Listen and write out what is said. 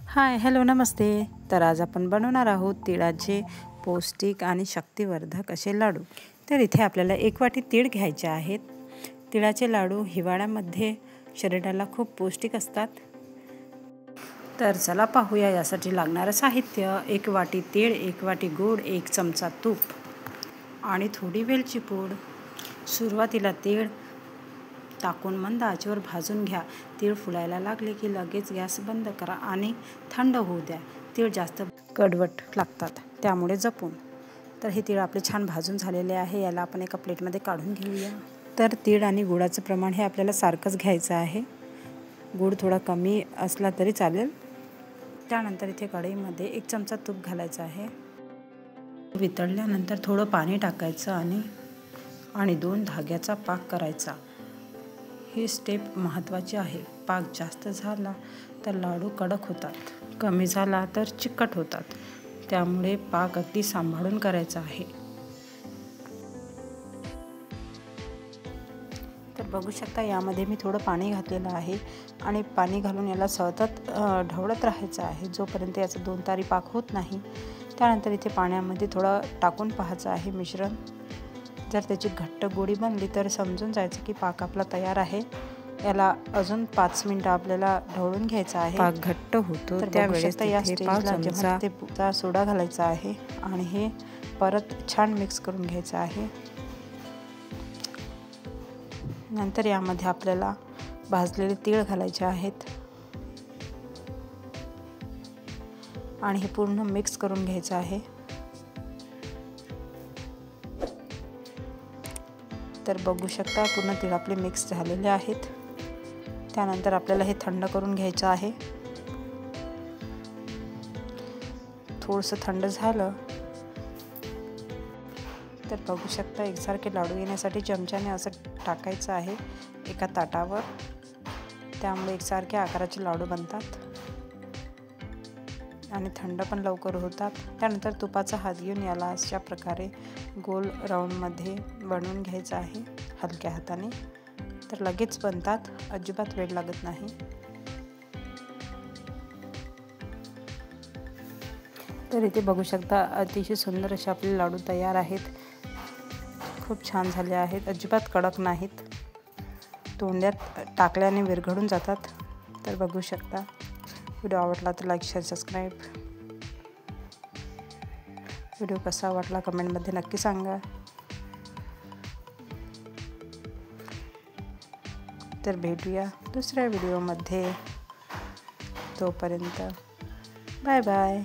Hi hello नमस्ते। तर आज आपण बनवणार आहोत तिळाचे पौष्टिक आणि शक्तिवर्धक असे लाडू। तर इथे आपल्याला 1 वाटी तीळ घ्यायचे आहेत। तिळाचे लाडू हिवाळ्यामध्ये शरीराला खूप पौष्टिक असतात। तर चला पाहूया यासाठी लागणारे साहित्य। 1 वाटी तीळ, 1 वाटी गूळ, 1 चमचा तूप आणि थोडी वेलची पूड। सुरुवातीला तीळ टाकून मंद आचेवर भाजून घ्या। तीळ फुलायला लागले की लगेच गॅस बंद करा आणि थंड होऊ द्या। तीळ जास्त कडवट लागतात त्यामुळे जपून। तर हे तीळ आपले छान भाजून झालेले आहे। याला आपण एका प्लेटमध्ये काढून घेऊया। तर तीळ आणि गुळाचं प्रमाण हे आपल्याला सारखंच घ्यायचं आहे। गूळ थोडा कमी असला तरी चालेल। त्यानंतर इथे कढईमध्ये 1 चमचा तूप घालायचं आहे। वितळल्यानंतर थोडं पाणी टाकायचं आणि 2 धाग्याचा पाक करायचा। ही स्टेप महत्त्वाची आहे। पाक जास्त झाला तर लाडू कडक होतात, कमी झाला तर चिकट होतात। त्यामुळे पाक अगदी सांभाळून करायचा आहे। तर बघू शकता यामध्ये मी थोडं पाणी घातलेलं आहे आणि पाणी घालून याला सतत ढवळत राहायचं आहे जोपर्यंत याचा 2 तारी पाक होत नाही। त्यानंतर इथे पाण्यामध्ये थोडं टाकून पाहायचं आहे मिश्रण। जर त्याची घट्ट गोळी बनली तर समजून जायचं की पाक आपला तयार आहे। याला अजून 5 मिनिटं आपल्याला ढवळून घ्यायचं आहे। पाक घट्ट होतो त्यावेळेस या स्टेजला जेव्हा ते सोडा घालायचा आहे आणि हे परत छान मिक्स करून घ्यायचं आहे। नंतर यामध्ये आपल्याला भाजलेले तीळ घालायचे आहेत आणि हे पूर्ण मिक्स करून घ्यायचं आहे। तर बघू शकता पूर्ण तीळ आपले मिक्स झालेले आहेत। त्यानंतर आपल्याला हे थंड करून घ्यायचं आहे। थोडंसं थंड झालं तर बघू शकता एकसारखे लाडू येण्यासाठी चमच्याने असं टाकायचं आहे एका ताटावर। त्यामुळे एकसारखे आकाराचे लाडू बनतात आणि थंड पण लवकर होतात। त्यानंतर तुपाचा हात घेऊन याला अशा प्रकारे गोल राऊंडमध्ये बनवून घ्यायचं आहे हलक्या हाताने। तर लगेच बनतात, अजिबात वेळ लागत नाही। तर इथे बघू शकता अतिशय सुंदर असे आपले लाडू तयार आहेत। खूप छान झाले आहेत, अजिबात कडक नाहीत, तोंडात टाकल्याने विरघळून जातात। तर बघू शकता। व्हिडिओ आवडला तर लाईक शेअर सबस्क्राईब। व्हिडिओ कसा वाटला कमेंटमध्ये नक्की सांगा। तर भेटूया दुसऱ्या व्हिडिओमध्ये। तोपर्यंत बाय बाय।